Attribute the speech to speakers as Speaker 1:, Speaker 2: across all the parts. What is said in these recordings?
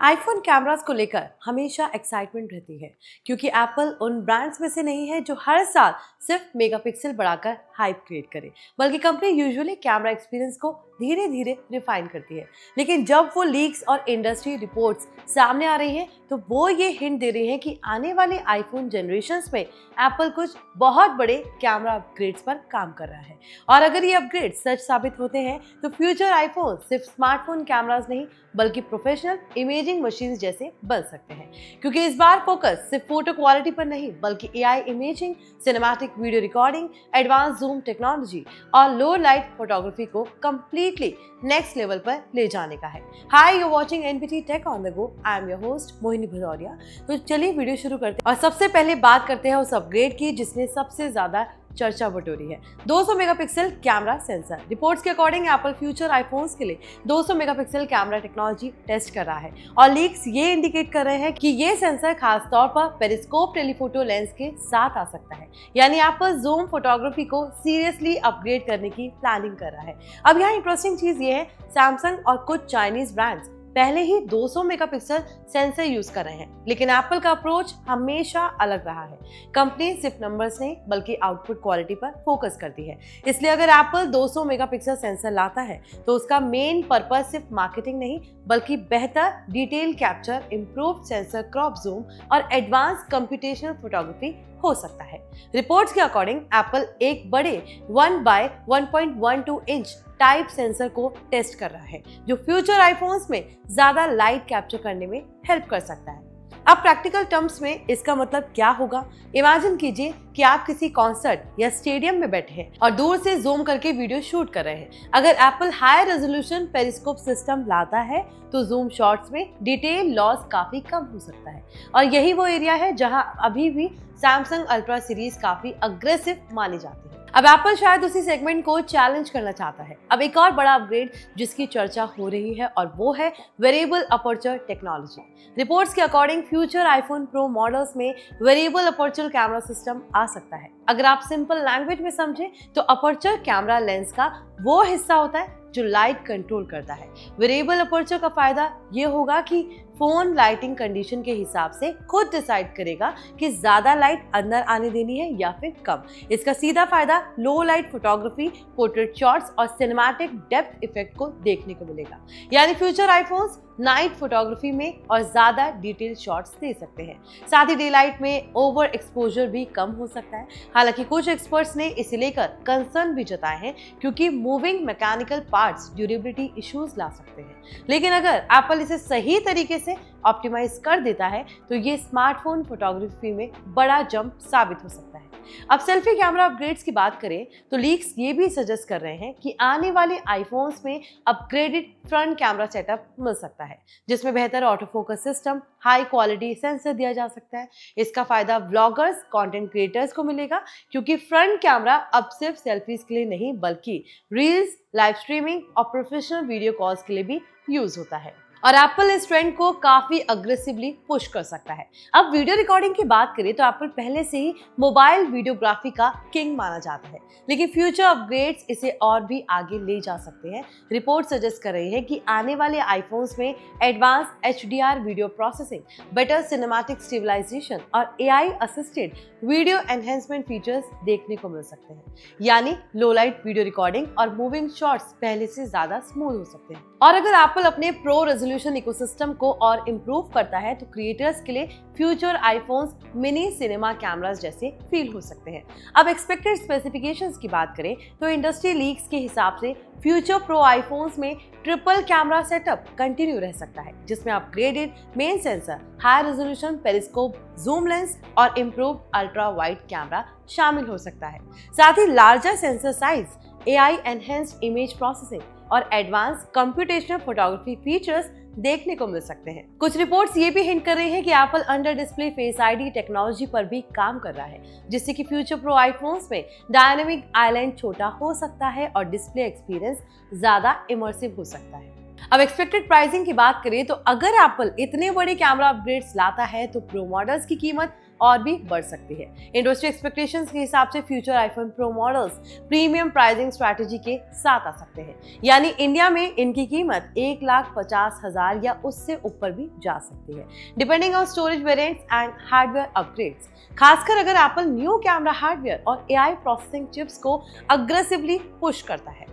Speaker 1: IPhone cameras को लेकर हमेशा एक्साइटमेंट रहती है क्योंकि एप्पल उन ब्रांड्स में से नहीं है जो हर साल सिर्फ मेगापिक्सल बढ़ाकर हाइप क्रिएट करे, बल्कि कंपनी यूजुअली कैमरा एक्सपीरियंस को धीरे धीरे रिफाइन करती है। लेकिन जब वो लीक्स और इंडस्ट्री रिपोर्ट्स सामने आ रही हैं तो वो ये हिंट दे रही हैं कि आने वाले आईफोन जनरेशन्स में एप्पल कुछ बहुत बड़े कैमरा अपग्रेड्स पर काम कर रहा है। और अगर ये अपग्रेड सच साबित होते हैं तो फ्यूचर आईफोन सिर्फ स्मार्टफोन कैमरास नहीं बल्कि प्रोफेशनल इमेजिंग मशीन्स जैसे बन सकते हैं, क्योंकि इस बार फोकस सिर्फ फोटो क्वालिटी पर नहीं बल्कि AI imaging, cinematic video recording, advance zoom technology और लो लाइट फोटोग्राफी को कंप्लीटली नेक्स्ट लेवल पर ले जाने का है। Hi, you watching NPT tech on the go. I am your host Mohini Bhadauria. तो चलिए वीडियो शुरू करते हैं और सबसे पहले बात करते हैं उस अपग्रेड की जिसने सबसे ज्यादा चर्चा बटोरी है। 200 मेगापिक्सल कैमरा सेंसर। रिपोर्ट्स के अकॉर्डिंग एप्पल फ्यूचर आईफोन्स के लिए 200 मेगापिक्सल कैमरा टेक्नोलॉजी टेस्ट कर रहा है और लीक्स ये इंडिकेट कर रहे हैं कि ये सेंसर खास तौर पर पेरिस्कोप टेलीफोटो लेंस के साथ आ सकता है। यानी एप्पल जूम फोटोग्राफी को सीरियसली अपग्रेड करने की प्लानिंग कर रहा है। अब यहाँ इंटरेस्टिंग चीज ये है, सैमसंग और कुछ चाइनीज ब्रांड्स पहले ही 200 मेगापिक्सल सेंसर यूज कर रहे हैं, लेकिन एप्पल का अप्रोच हमेशा अलग रहा है। कंपनी सिर्फ नंबर्स नहीं बल्कि आउटपुट क्वालिटी पर फोकस करती है। इसलिए अगर एप्पल 200 मेगापिक्सल सेंसर लाता है तो उसका मेन पर्पस सिर्फ मार्केटिंग नहीं बल्कि बेहतर detail capture, improved sensor crop zoom और एडवांस कंप्यूटेशनल फोटोग्राफी हो सकता है। रिपोर्ट्स के अकॉर्डिंग एप्पल एक बड़े 1x1.12 इंच टाइप सेंसर को टेस्ट कर रहा है जो फ्यूचर आईफोन्स में ज्यादा लाइट कैप्चर करने में हेल्प कर सकता है। अब प्रैक्टिकल टर्म्स में इसका मतलब क्या होगा? इमेजिन कीजिए कि आप किसी कॉन्सर्ट या स्टेडियम में बैठे हैं और दूर से जूम करके वीडियो शूट कर रहे हैं। अगर Apple high resolution periscope system लाता है तो जूम शॉट्स में डिटेल लॉस काफी कम हो सकता है और यही वो एरिया है जहां अभी भी सैमसंग अल्ट्रा सीरीज काफी अग्रेसिव मानी जाती है। अब एप्पल शायद उसी सेगमेंट को चैलेंज करना चाहता है। अब एक और बड़ा अपग्रेड जिसकी चर्चा हो रही है और वो है वेरिएबल अपर्चर टेक्नोलॉजी। रिपोर्ट्स के according future iPhone pro models में वेरिएबल अपर्चर कैमरा सिस्टम आ सकता है। अगर आप सिंपल लैंग्वेज में समझे तो अपर्चर कैमरा लेंस का वो हिस्सा होता है जो लाइट कंट्रोल करता है। वेरिएबल अपर्चर का फायदा ये होगा कि फोन लाइटिंग कंडीशन के हिसाब से खुद डिसाइड करेगा कि ज्यादा लाइट अंदर आने देनी है या फिर कम। इसका सीधा फायदा लो लाइट फोटोग्राफी, पोर्ट्रेट शॉट्स और सिनेमैटिक डेप्थ इफेक्ट को देखने को मिलेगा। यानी फ्यूचर आईफोन्स नाइट फोटोग्राफी में और ज्यादा डिटेल शॉट्स दे सकते हैं। साथ ही डे लाइट में ओवर एक्सपोजर भी कम हो सकता है। हालांकि कुछ एक्सपर्ट्स ने इसे लेकर कंसर्न भी जताए हैं क्योंकि moving mechanical parts durability issues ला सकते हैं। लेकिन अगर एप्पल इसे सही तरीके से ऑप्टिमाइज कर देता है तो ये स्मार्टफोन फोटोग्राफी में बड़ा जंप साबित हो सकता है। अब सेल्फी कैमरा अपग्रेड्स की बात करें तो लीक्स ये भी सजेस्ट कर रहे हैं कि आने वाले आईफोन्स में अपग्रेडेड फ्रंट कैमरा सेटअप मिल सकता है जिसमें बेहतर auto focus system, high quality sensor दिया जा सकता है। इसका फायदा ब्लॉगर्स, कंटेंट क्रिएटर्स को मिलेगा क्योंकि फ्रंट कैमरा अब सिर्फ सेल्फीज के लिए नहीं बल्कि रील्स, लाइव स्ट्रीमिंग और प्रोफेशनल वीडियो कॉल्स के लिए भी यूज होता है और एप्पल इस ट्रेंड को काफी अग्रेसिवली पुश कर सकता है। अब वीडियो रिकॉर्डिंग की बात करें तो एप्पल पहले से ही मोबाइल वीडियोग्राफी का किंग माना जाता है, लेकिन फ्यूचर अपग्रेड्स इसे और भी आगे ले जा सकते हैं। रिपोर्ट सजेस्ट कर रही है कि आने वाले आईफोन्स में advance HDR video processing, better cinematic stabilisation और AI assisted video enhancement features देखने को मिल सकते हैं। यानी लो लाइट वीडियो रिकॉर्डिंग और मूविंग शॉट्स पहले से ज्यादा स्मूथ हो सकते हैं। और अगर एप्पल अपने प्रो रेजोल्यूशन इकोसिस्टम को और इम्प्रूव करता है तो क्रिएटर्स के लिए future iPhones mini cinema cameras जैसे फील हो सकते हैं। अब एक्सपेक्टेड स्पेसिफिकेशंस की बात करें तो इंडस्ट्री लीक्स के हिसाब से फ्यूचर प्रो आईफोन्स में ट्रिपल कैमरा सेटअप कंटिन्यू रह सकता है जिसमें upgraded main sensor, high resolution periscope zoom lens और इम्प्रूव्ड अल्ट्रा वाइड कैमरा शामिल हो सकता है। साथ ही larger sensor size, AI enhanced image processing और एडवांस कंप्यूटेशनल फोटोग्राफी फीचर्स देखने को मिल सकते हैं। कुछ रिपोर्ट्स ये भी हिंट कर रही हैं कि Apple under display face ID technology पर भी काम कर रहा है जिससे कि फ्यूचर प्रो आईफोन्स में डायनामिक आइलैंड छोटा हो सकता है और डिस्प्ले एक्सपीरियंस ज्यादा इमर्सिव हो सकता है। अब एक्सपेक्टेड प्राइसिंग की बात करें तो अगर एप्पल इतने बड़े कैमरा अपग्रेड्स लाता है तो प्रो मॉडल्स की कीमत और भी बढ़ सकती है। इंडस्ट्री एक्सपेक्टेशंस के हिसाब से future iPhone pro models premium pricing strategy के साथ आ सकते हैं, यानी इंडिया में इनकी कीमत 1,50,000 या उससे ऊपर भी जा सकती है, depending on storage variants and hardware upgrades. खासकर अगर एप्पल न्यू कैमरा हार्डवेयर और एआई प्रोसेसिंग चिप्स को अग्रेसिवली पुश करता है।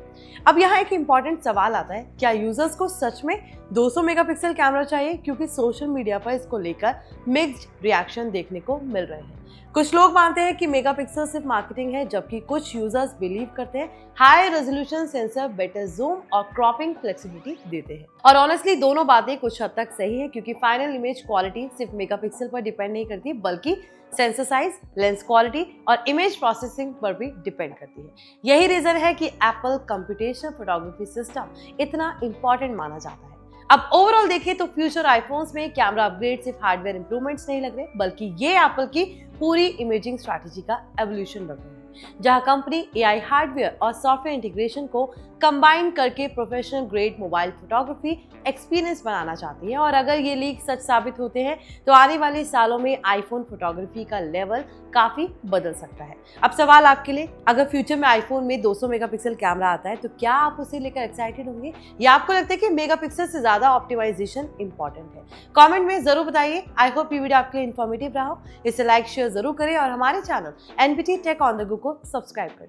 Speaker 1: अब यहाँ एक इंपॉर्टेंट सवाल आता है, क्या यूजर्स को सच में 200 मेगापिक्सल कैमरा चाहिए? क्योंकि सोशल मीडिया पर इसको लेकर मिक्स्ड रिएक्शन देखने को मिल रहे हैं। कुछ लोग मानते हैं कि मेगापिक्सल सिर्फ मार्केटिंग है, जबकि कुछ यूजर्स बिलीव करते हैं high resolution sensor better zoom और क्रॉपिंग फ्लेक्सिबिलिटी देते हैं। और ऑनेस्टली दोनों बातें कुछ हद तक सही है, क्योंकि फाइनल इमेज क्वालिटी सिर्फ मेगापिक्सल पर डिपेंड नहीं करती, बल्कि सेंसर साइज, लेंस क्वालिटी और इमेज प्रोसेसिंग पर भी डिपेंड करती है। यही रीजन है कि एप्पल कंप्यूटेशनल फोटोग्राफी सिस्टम इतना इंपॉर्टेंट माना जाता है। अब ओवरऑल देखें तो फ्यूचर आईफोन्स में कैमरा अपग्रेड सिर्फ हार्डवेयर इंप्रूवमेंट्स नहीं लग रहे, बल्कि ये एप्पल की पूरी इमेजिंग स्ट्रैटेजी का एवोल्यूशन लग रहा है, जहां कंपनी एआई हार्डवेयर और सॉफ्टवेयर इंटीग्रेशन को कंबाइन करके professional grade mobile photography experience बनाना चाहती है। और अगर ये लीक सच साबित होते हैं तो आने वाले सालों में आईफोन फोटोग्राफी का लेवल काफी बदल सकता है। अब सवाल आपके लिए, अगर फ्यूचर में आईफोन में 200 मेगापिक्सल कैमरा आता है तो क्या आप उसे लेकर एक्साइटेड होंगे, या आपको लगता है कि मेगापिक्सल से ज्यादा ऑप्टिमाइजेशन इंपॉर्टेंट है? कमेंट में जरूर बताइए। आई होप ये वीडियो आपके लिए इन्फॉर्मेटिव रहा हो। इसे लाइक शेयर जरूर करें और हमारे channel NPT tech on the go को सब्सक्राइब करें।